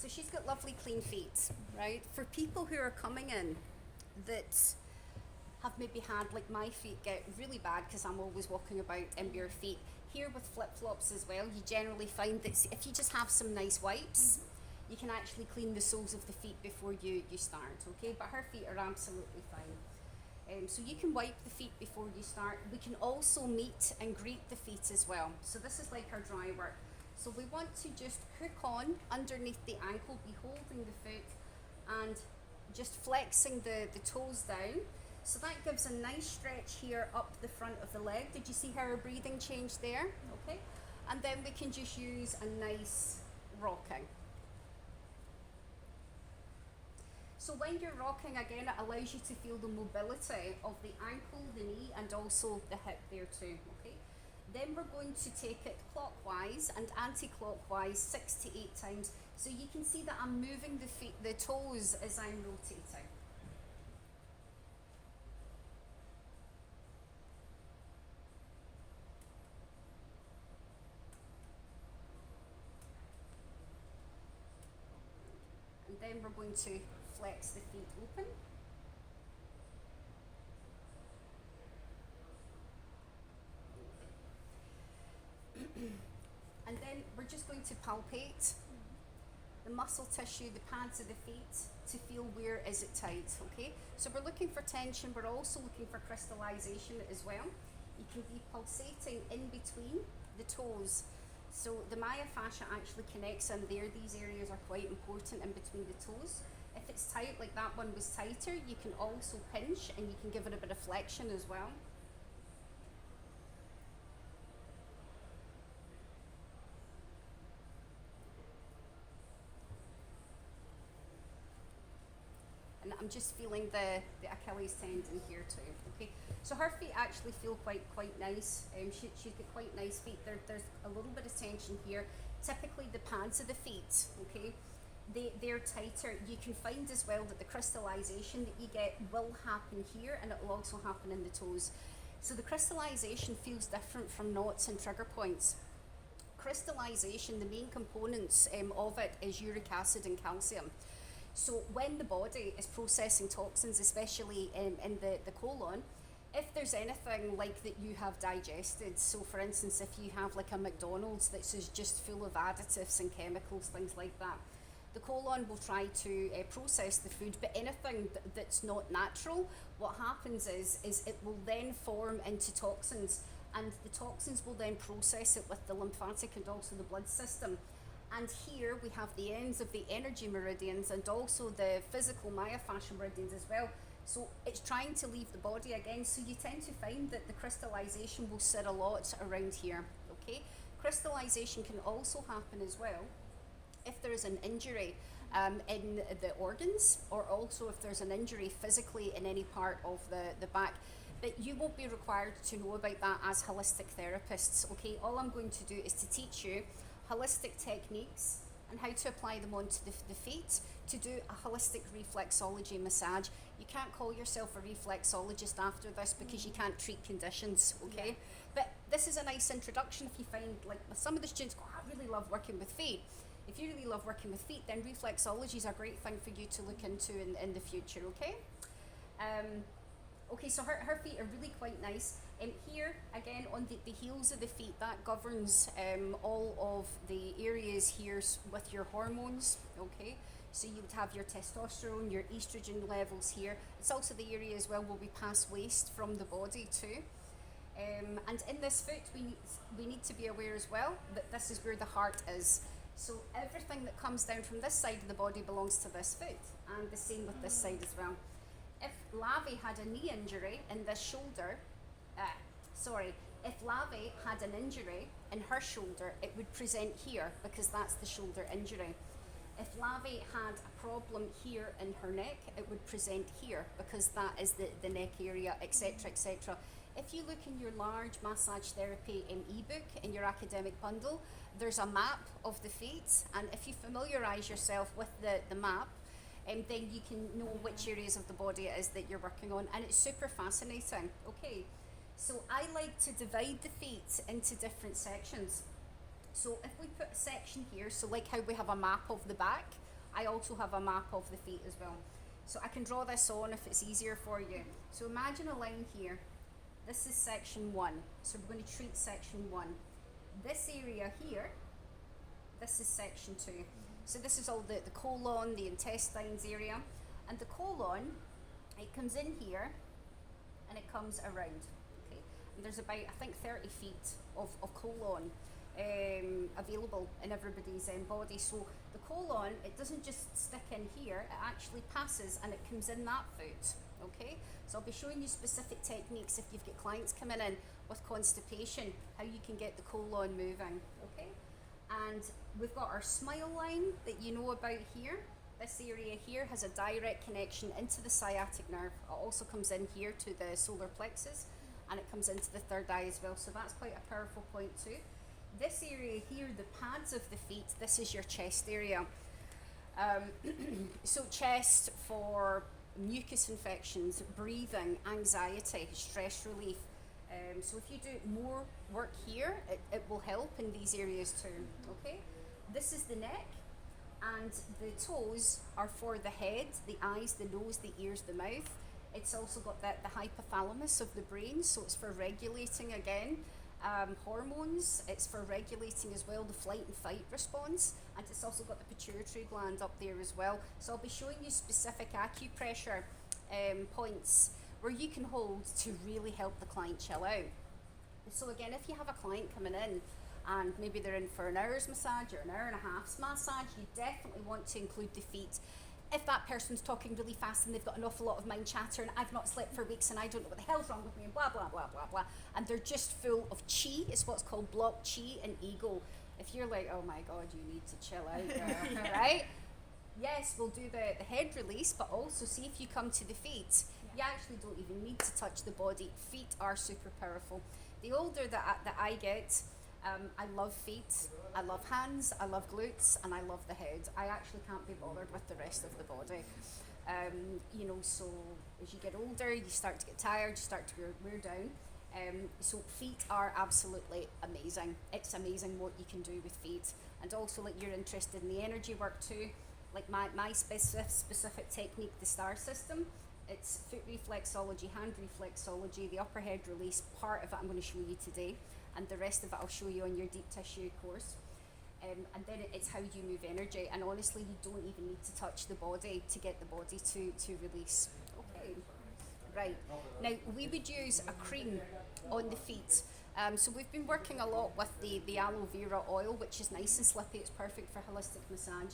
So she's got lovely clean feet, right? For people who are coming in that have maybe had, like my feet get really bad because I'm always walking about in bare feet. Here with flip-flops as well, you generally find that if you just have some nice wipes, you can actually clean the soles of the feet before you start, okay? But her feet are absolutely fine. So you can wipe the feet before you start. We can also meet and greet the feet as well. So this is like our dry work. So we want to just hook on underneath the ankle, be holding the foot and just flexing the toes down. So that gives a nice stretch here up the front of the leg. Did you see how our breathing changed there? Okay. And then we can just use a nice rocking. So when you're rocking, again, it allows you to feel the mobility of the ankle, the knee, and also the hip there too, okay? Then we're going to take it clockwise and anti-clockwise 6 to 8 times. So you can see that I'm moving the feet, the toes as I'm rotating. And then we're going to flex the feet open. And then we're just going to palpate the muscle tissue, the pads of the feet, to feel where is it tight, okay? So we're looking for tension, we're also looking for crystallization as well. You can be pulsating in between the toes. So the myofascia actually connects in there. These areas are quite important in between the toes. If it's tight, like that one was tighter, you can also pinch and you can give it a bit of flexion as well. And I'm just feeling the Achilles tendon here too, okay? So her feet actually feel quite nice. She's got quite nice feet. There's a little bit of tension here. Typically the pads of the feet, okay, they're tighter. You can find as well that the crystallization that you get will happen here and it will also happen in the toes. So the crystallization feels different from knots and trigger points. Crystallization, the main components of it is uric acid and calcium. So when the body is processing toxins, especially in the colon, if there's anything like that you have digested, so for instance, if you have like a McDonald's that's just full of additives and chemicals, things like that, the colon will try to process the food, but anything that's not natural, what happens is it will then form into toxins, and the toxins will then process it with the lymphatic and also the blood system. And here we have the ends of the energy meridians and also the physical myofascial meridians as well. So it's trying to leave the body again. So you tend to find that the crystallization will sit a lot around here, okay? Crystallization can also happen as well if there is an injury in the organs, or also if there's an injury physically in any part of the back. But you won't be required to know about that as holistic therapists, okay? All I'm going to do is to teach you holistic techniques and how to apply them onto the feet to do a holistic reflexology massage. You can't call yourself a reflexologist after this because you can't treat conditions, okay? Yeah. But this is a nice introduction if you find, like some of the students go, I really love working with feet. If you really love working with feet, then reflexology is a great thing for you to look into in the future, okay? Okay, so her feet are really quite nice. Here, again, on the heels of the feet, that governs all of the areas here with your hormones, okay? So you would have your testosterone, your estrogen levels here. It's also the area as well where we pass waste from the body too. And in this foot, we need to be aware as well that this is where the heart is. So everything that comes down from this side of the body belongs to this foot, and the same with this side as well. If Lavi had a knee injury in this shoulder, if Lavi had an injury in her shoulder, it would present here because that's the shoulder injury. If Lavi had a problem here in her neck, it would present here because that is the neck area, etc., etc. If you look in your large massage therapy ebook in your academic bundle, there's a map of the feet, and if you familiarize yourself with the map, then you can know which areas of the body it is that you're working on, and it's super fascinating. Okay, so I like to divide the feet into different sections. So if we put a section here, so like how we have a map of the back, I also have a map of the feet as well. So I can draw this on if it's easier for you. So imagine a line here. This is section 1. So we're going to treat section 1. This area here, this is section 2. So this is all the colon, the intestines area. And the colon, it comes in here and it comes around. Okay? And there's about, I think, 30 feet of colon available in everybody's body. So the colon, it doesn't just stick in here, it actually passes and it comes in that foot. Okay, so I'll be showing you specific techniques if you've got clients coming in with constipation, how you can get the colon moving. Okay, and we've got our smile line that you know about here. This area here has a direct connection into the sciatic nerve. It also comes in here to the solar plexus, and it comes into the third eye as well, so that's quite a powerful point too. This area here, the pads of the feet, this is your chest area. So chest for mucus infections, breathing, anxiety, stress relief. So if you do more work here, it will help in these areas too, okay? This is the neck, and the toes are for the head, the eyes, the nose, the ears, the mouth. It's also got the hypothalamus of the brain, so it's for regulating again. Hormones, it's for regulating as well the flight and fight response, and it's also got the pituitary gland up there as well. So I'll be showing you specific acupressure points where you can hold to really help the client chill out. So again, if you have a client coming in and maybe they're in for an hour's massage or an hour and a half's massage, you definitely want to include the feet. If that person's talking really fast and they've got an awful lot of mind chatter and I've not slept for weeks and I don't know what the hell's wrong with me and blah, blah, blah, blah, blah, and they're just full of chi, it's what's called blocked chi and ego. If you're like, oh my God, you need to chill out there, right? Yes, we'll do the head release, but also see if you come to the feet, you actually don't even need to touch the body. Feet are super powerful. The older that I get, I love feet, I love hands, I love glutes, and I love the head. I actually can't be bothered with the rest of the body. You know, so as you get older, you start to get tired, you start to wear down. So feet are absolutely amazing. It's amazing what you can do with feet. And also, like, you're interested in the energy work too. Like my specific technique, the STAR system, it's foot reflexology, hand reflexology, the upper head release. Part of it I'm going to show you today, and the rest of it I'll show you on your deep tissue course. And then it's how you move energy, and honestly you don't even need to touch the body to get the body to release. Okay, right, now we would use a cream on the feet. So we've been working a lot with the aloe vera oil, which is nice and slippy, it's perfect for holistic massage.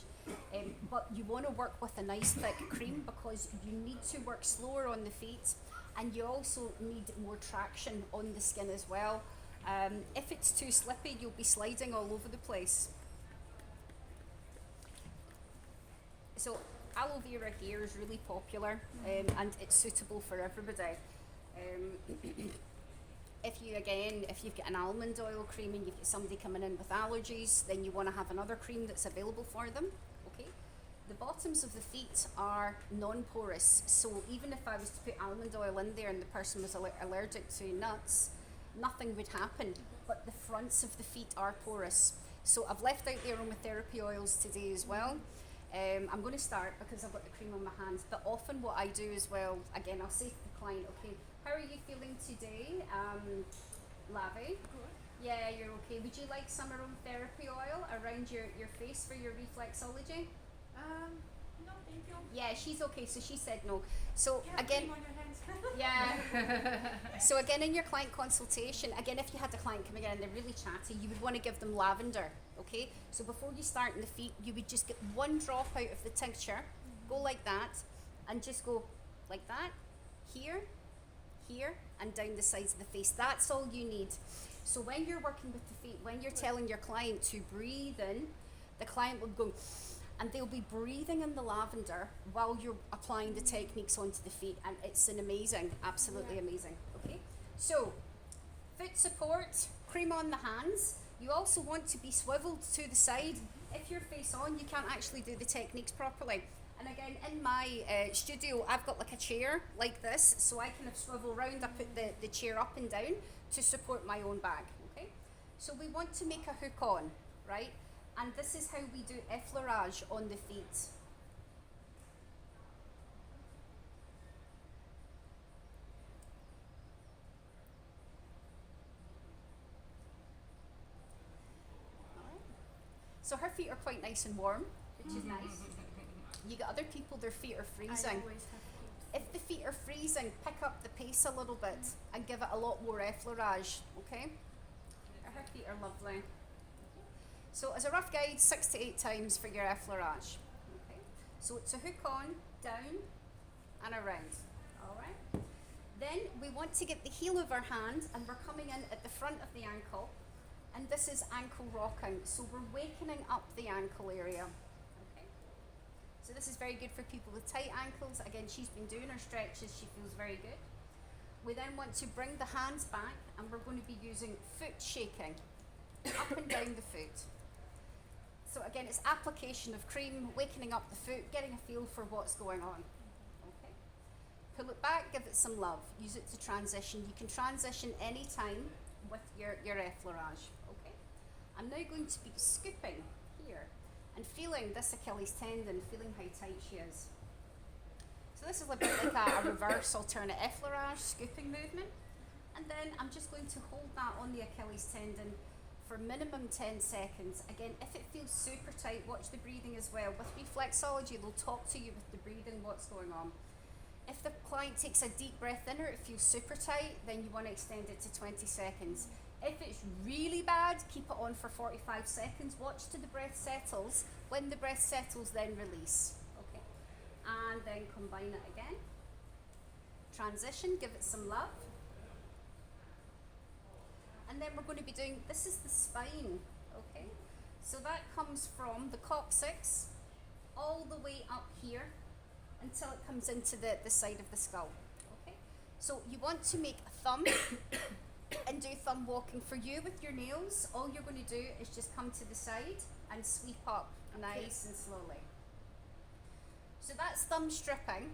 But you want to work with a nice thick cream because you need to work slower on the feet, and you also need more traction on the skin as well. If it's too slippy, you'll be sliding all over the place. So aloe vera here is really popular, and it's suitable for everybody. If you've got an almond oil cream and you've got somebody coming in with allergies, then you want to have another cream that's available for them. Okay. The bottoms of the feet are non-porous, so even if I was to put almond oil in there and the person was allergic to nuts, nothing would happen, but the fronts of the feet are porous. So I've left out the aromatherapy oils today as well. I'm going to start because I've got the cream on my hands, but often what I do as well, again, I'll say to the client, okay, how are you feeling today, Lavi? Good. Yeah, you're okay. Would you like some aromatherapy oil around your face for your reflexology? No, thank you. Yeah, she's okay, so she said no. So Yeah, again, cream on your hands. yeah. So again, in your client consultation, again, if you had a client coming in and they're really chatty, you would want to give them lavender, okay? So before you start in the feet, you would just get one drop out of the tincture, go like that, and just go like that, here, and down the sides of the face. That's all you need. So when you're working with the feet, when you're telling your client to breathe in, the client will go, and they'll be breathing in the lavender while you're applying the techniques onto the feet, and it's an amazing, absolutely amazing. Okay, so foot support, cream on the hands. You also want to be swiveled to the side. If you're face on, you can't actually do the techniques properly. And again, in my studio, I've got like a chair like this, so I kind of swivel around. I put the chair up and down to support my own bag, okay? So we want to make a hook on, right? And this is how we do effleurage on the feet, So her feet are quite nice and warm, which is nice. You get other people, their feet are I freezing. always have feet. If the feet are freezing, pick up the pace a little bit and give it a lot more effleurage, okay? Her feet are lovely. So as a rough guide, 6 to 8 times for your effleurage. Okay? So it's a hook on, down, and around. Alright? Then we want to get the heel of our hand and we're coming in at the front of the ankle. And this is ankle rocking. So we're wakening up the ankle area. Okay? So this is very good for people with tight ankles. Again, she's been doing her stretches, she feels very good. We then want to bring the hands back and we're going to be using foot shaking, up and down the foot. So again, it's application of cream, wakening up the foot, getting a feel for what's going on. Okay. Pull it back, give it some love, use it to transition. You can transition any time with your effleurage. Okay. I'm now going to be scooping here and feeling this Achilles tendon, feeling how tight she is. So this is a bit like a reverse alternate effleurage scooping movement. And then I'm just going to hold that on the Achilles tendon for minimum 10 seconds. Again, if it feels super tight, watch the breathing as well. With reflexology, they'll talk to you with the breathing, what's going on. If the client takes a deep breath in or it feels super tight, then you want to extend it to 20 seconds. If it's really bad, keep it on for 45 seconds. Watch till the breath settles. When the breath settles, then release. Okay. And then combine it again. Transition, give it some love. And then we're going to be doing, this is the spine, okay? So that comes from the coccyx all the way up here until it comes into the side of the skull, okay? So you want to make a thumb and do thumb walking. For you with your nails, all you're going to do is just come to the side and sweep up nice and slowly. So that's thumb stripping.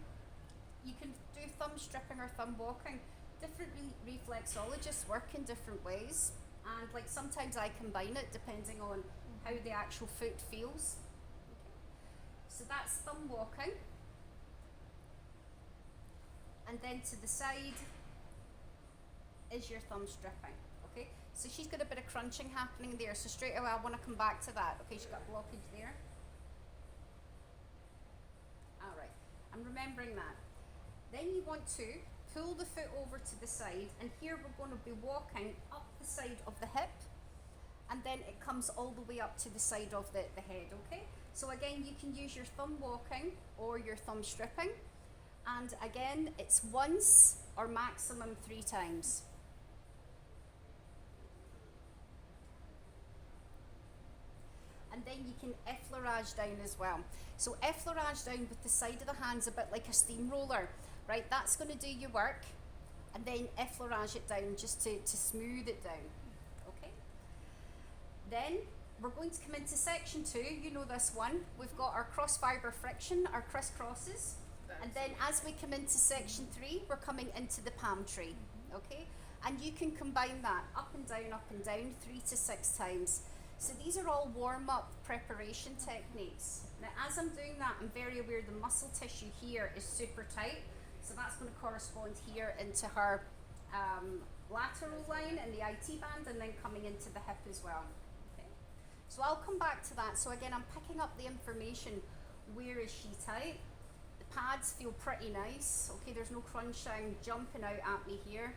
You can do thumb stripping or thumb walking. Different reflexologists work in different ways, and like sometimes I combine it depending on how the actual foot feels. Okay. So that's thumb walking, and then to the side is your thumb stripping. Okay, so she's got a bit of crunching happening there, so straight away I want to come back to that. Okay, she's got blockage there. Alright, I'm remembering that. Then you want to pull the foot over to the side, and here we're going to be walking up the side of the hip, and then it comes all the way up to the side of the head, okay? So again, you can use your thumb walking or your thumb stripping, and again, it's once or maximum 3 times. And then you can effleurage down as well. So effleurage down with the side of the hands a bit like a steamroller. Right, that's going to do your work, and then effleurage it down just to smooth it down, okay? Then we're going to come into section 2, you know this one. We've got our cross fibre friction, our crisscrosses, and then as we come into section 3, we're coming into the palm tree, okay? And you can combine that up and down 3 to 6 times. So these are all warm-up preparation techniques. Now as I'm doing that, I'm very aware the muscle tissue here is super tight. So that's going to correspond here into her lateral line and the IT band, and then coming into the hip as well. Okay. So I'll come back to that. So again, I'm picking up the information. Where is she tight? The pads feel pretty nice. Okay, there's no crunching, jumping out at me here.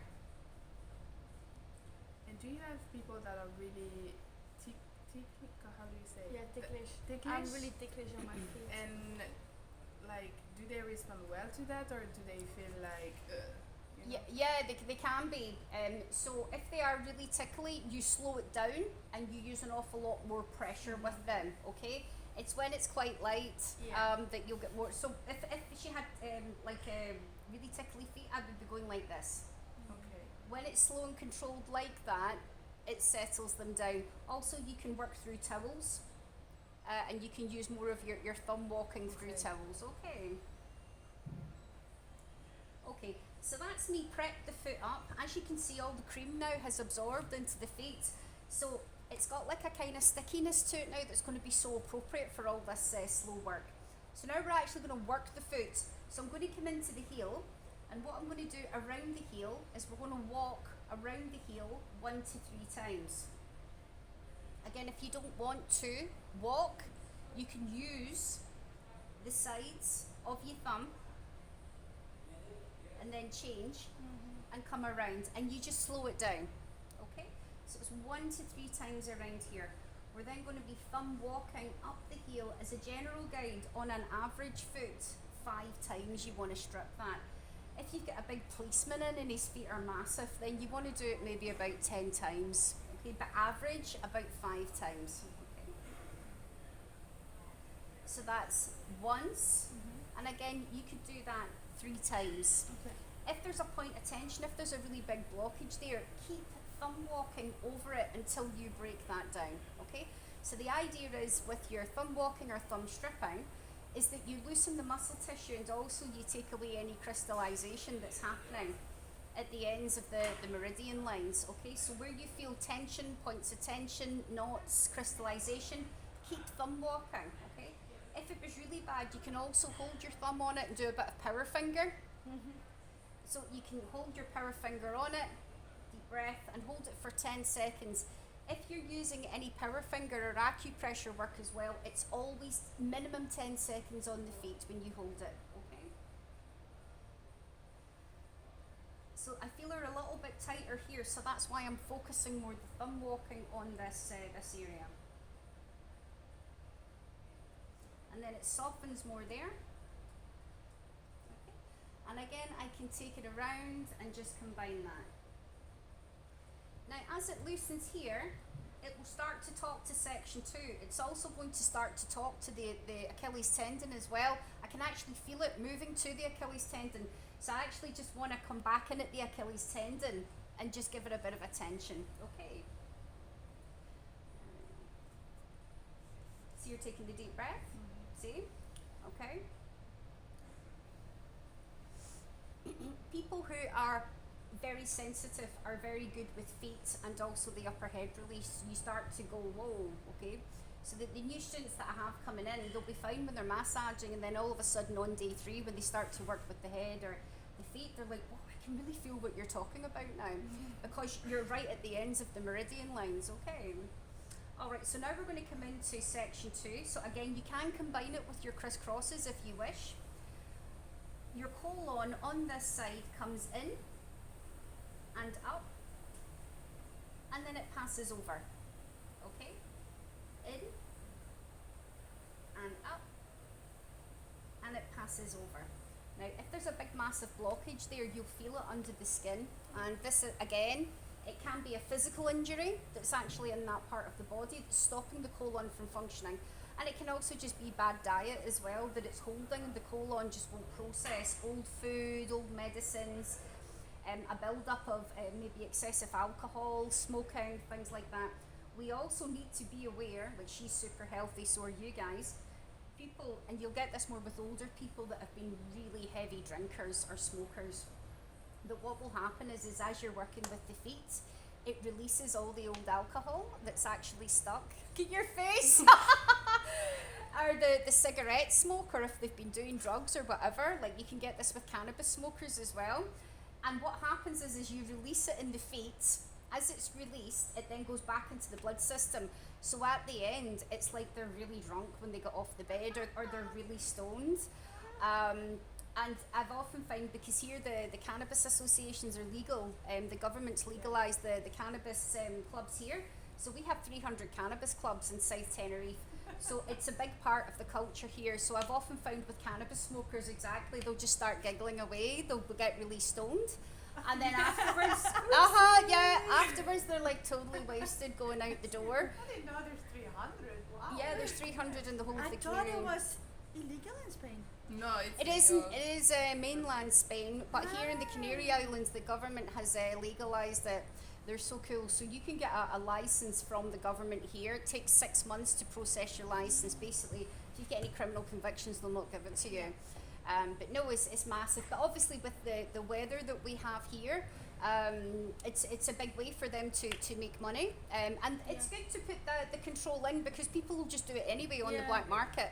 And do you have people that are really how do you say? Yeah, ticklish. Ticklish? I'm really ticklish on my feet. And like, do they respond well to that, or do they feel like you know? Yeah, they can be. So if they are really tickly, you slow it down and you use an awful lot more pressure with them, okay? It's when it's quite light that you'll get more. So if she had like really tickly feet, I would be going like this. Okay. When it's slow and controlled like that, it settles them down. Also, you can work through towels, and you can use more of your thumb walking through towels. Okay. Okay, so that's me prep the foot up. As you can see, all the cream now has absorbed into the feet. So it's got like a kind of stickiness to it now that's going to be so appropriate for all this slow work. So now we're actually going to work the foot. So I'm going to come into the heel, and what I'm going to do around the heel is we're going to walk around the heel 1 to 3 times. Again, if you don't want to walk, you can use the sides of your thumb and then change and come around, and you just slow it down. Okay? So it's 1 to 3 times around here. We're then going to be thumb walking up the heel as a general guide on an average foot 5 times. You want to strip that. If you've got a big policeman in and his feet are massive, then you want to do it maybe about 10 times. Okay, but average about 5 times. Okay. So that's once, and again you could do that 3 times. Okay. If there's a point of tension, if there's a really big blockage there, keep thumb walking over it until you break that down. Okay. So the idea is with your thumb walking or thumb stripping, is that you loosen the muscle tissue and also you take away any crystallization that's happening at the ends of the meridian lines. Okay, so where you feel tension, points of tension, knots, crystallization, keep thumb walking. Okay, if it was really bad, you can also hold your thumb on it and do a bit of power finger. So you can hold your power finger on it, deep breath, and hold it for 10 seconds. If you're using any power finger or acupressure work as well, it's always minimum 10 seconds on the feet when you hold it. Okay. So I feel her a little bit tighter here, so that's why I'm focusing more the thumb walking on this area. And then it softens more there. Okay. And again, I can take it around and just combine that. Now, as it loosens here, it will start to talk to section 2. It's also going to start to talk to the Achilles tendon as well. I can actually feel it moving to the Achilles tendon. So I actually just want to come back in at the Achilles tendon and just give it a bit of attention. Okay. So you're taking the deep breath. See? Okay. People who are very sensitive are very good with feet and also the upper head release. You start to go, whoa, okay? So the new students that I have coming in, they'll be fine when they're massaging, and then all of a sudden on day 3 when they start to work with the head or the feet, they're like, oh, I can really feel what you're talking about now, because you're right at the ends of the meridian lines. Okay. Alright, so now we're going to come into section 2. So again, you can combine it with your crisscrosses if you wish. Your colon on this side comes in and up, and then it passes over. Okay? In and up, and it passes over. Now, if there's a big massive blockage there, you'll feel it under the skin, and this is, again, it can be a physical injury that's actually in that part of the body that's stopping the colon from functioning. And it can also just be bad diet as well, that it's holding, the colon just won't process old food, old medicines, a build-up of maybe excessive alcohol, smoking, things like that. We also need to be aware, like she's super healthy, so are you guys, people, and you'll get this more with older people that have been really heavy drinkers or smokers, that what will happen is as you're working with the feet, it releases all the old alcohol that's actually stuck in your face. Or the cigarette smoke, or if they've been doing drugs or whatever, like you can get this with cannabis smokers as well. And what happens is you release it in the feet. As it's released, it then goes back into the blood system. So at the end, it's like they're really drunk when they get off the bed, or they're really stoned. And I've often found, because here the cannabis associations are legal, the government's legalised the cannabis clubs here. So we have 300 cannabis clubs in South Tenerife. So it's a big part of the culture here. So I've often found with cannabis smokers, exactly, they'll just start giggling away, they'll get really stoned. And then afterwards, afterwards they're like totally wasted going out the door. I didn't know there's 300. Wow. Yeah, there's 300 in the whole of the I thought community. it was illegal in Spain. No, it's It legal. isn't. It is mainland Spain, but here in the Canary Islands, the government has legalised it. They're so cool. So you can get a license from the government here. It takes 6 months to process your license. Basically, if you get any criminal convictions, they'll not give it to you. But no, it's massive. But obviously, with the weather that we have here, it's a big way for them to make money. And it's good to put the control in, because people will just do it anyway on the black market.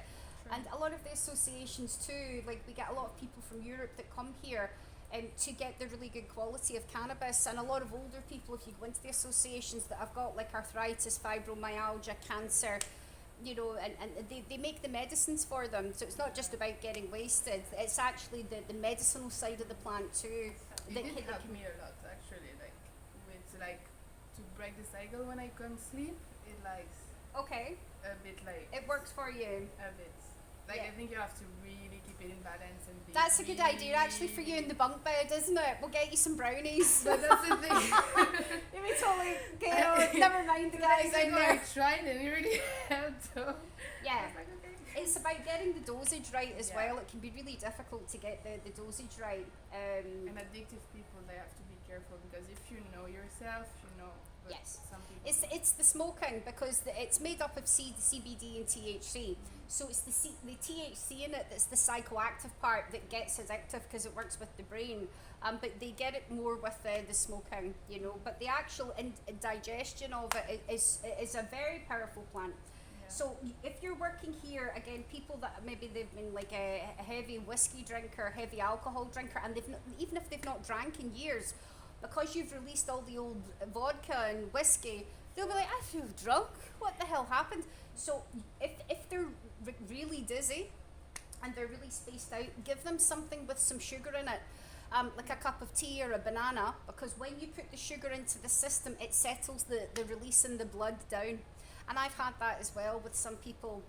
And a lot of the associations too, like we get a lot of people from Europe that come here, to get the really good quality of cannabis. And a lot of older people, if you go into the associations that have got like arthritis, fibromyalgia, cancer, you know, and they make the medicines for them. So it's not just about getting wasted, it's actually the medicinal side of the plant too. It that did can- help me a lot actually, like with like to break the cycle when I can't sleep. It like Okay, a bit like it works for you. a bit. Like Yeah. I think you have to really keep it in balance and be. That's a good idea actually for you in the bunk bed, isn't it? We'll get you some brownies. But that's the thing. You'll be totally, okay, no, never mind the guys I in know, I there. tried and it really helped. So Yeah. I was like, okay. It's about getting the dosage right as Yeah. well. It can be really difficult to get the dosage right. And addictive people, they have to be careful because if you know yourself, you know. But Yes. some people. It's the smoking because it's made up of CBD and THC. So it's the THC in it that's the psychoactive part that gets addictive because it works with the brain. But they get it more with the smoking, you know. But the actual digestion of it is a very powerful plant. Yeah. So if you're working here, again, people that maybe they've been like a heavy whiskey drinker, heavy alcohol drinker, and they've not, even if they've not drank in years, because you've released all the old vodka and whiskey, they'll be like, I feel drunk. What the hell happened? So if they're really dizzy and they're really spaced out, give them something with some sugar in it. Like a cup of tea or a banana, because when you put the sugar into the system, it settles the release in the blood down. And I've had that as well with some people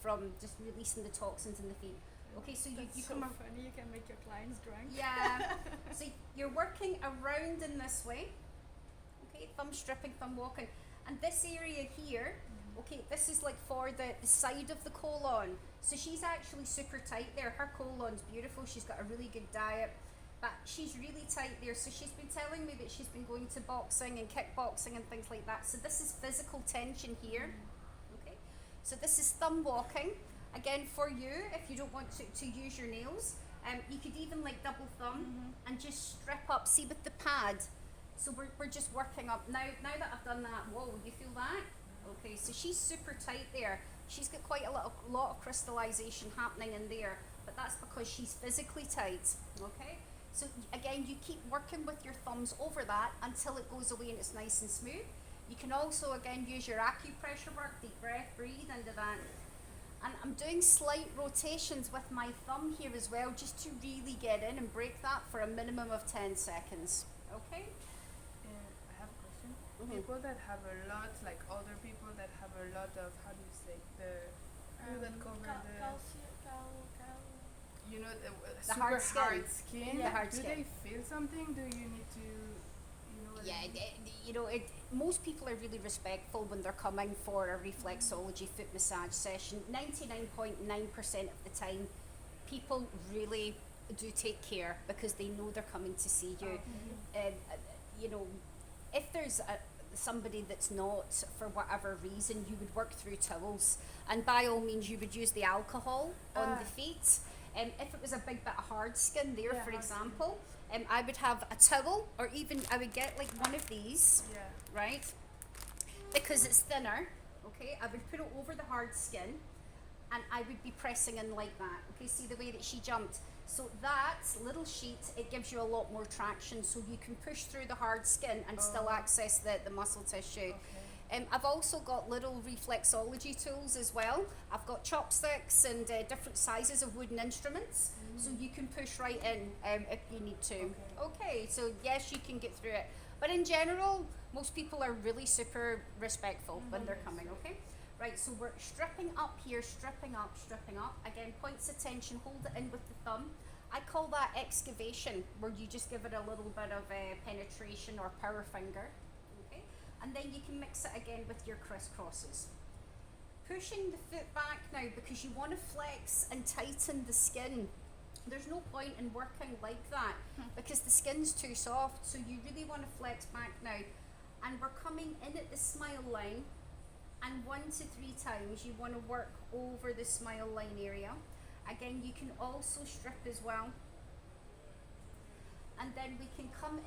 from just releasing the toxins in the feet. Okay, so That's you so come funny. You can make your clients drunk. yeah. So you're working around in this way. Okay, thumb stripping, thumb walking. And this area here, okay, this is like for the side of the colon. So she's actually super tight there. Her colon's beautiful. She's got a really good diet. But she's really tight there. So she's been telling me that she's been going to boxing and kickboxing and things like that. So this is physical tension here. Okay. So this is thumb walking. Again, for you, if you don't want to use your nails, you could even like double thumb and just strip up. See with the pad. So we're just working up. Now that I've done that, whoa, you feel that? Okay, so she's super tight there. She's got quite a lot of crystallization happening in there, but that's because she's physically tight. Okay, so again, you keep working with your thumbs over that until it goes away and it's nice and smooth. You can also again use your acupressure work, deep breath, breathe into that. And I'm doing slight rotations with my thumb here as well, just to really get in and break that for a minimum of 10 seconds. Okay? I have a question. Mhm. People that have a lot, like older people that have a lot of, how do you say, that cover you know, the super hard skin. hard skin. The hard do skin. they feel something? Do you need to, you know? What Yeah, I mean? you know, most people are really respectful when they're coming for a reflexology foot massage session. 99.9% of the time, people really do take care because they know they're coming to see you. You know, if there's somebody that's not, for whatever reason, you would work through towels, and by all means, you would use the alcohol on the feet. If it was a big bit of hard skin there, Yeah, for hard skin. example, I would have a towel, or even I would get like one of these, Yeah. right? Because it's thinner, okay? I would put it over the hard skin, and I would be pressing in like that. Okay, see the way that she jumped? So that little sheet, it gives you a lot more traction, so you can push through the hard skin and still access the muscle tissue. Okay. I've also got little reflexology tools as well. I've got chopsticks and different sizes of wooden instruments, so you can push right in if you need to. Okay, so yes, you can get through it. But in general, most people are really super respectful when they're coming, okay? Right, so we're stripping up here, stripping up, stripping up. Again, points of tension, hold it in with the thumb. I call that excavation, where you just give it a little bit of penetration or power finger. Okay, and then you can mix it again with your crisscrosses. Pushing the foot back now because you want to flex and tighten the skin. There's no point in working like that because the skin's too soft, so you really want to flex back now. And we're coming in at the smile line, and 1 to 3 times you want to work over the smile line area. Again, you can also strip as well. And then we can come in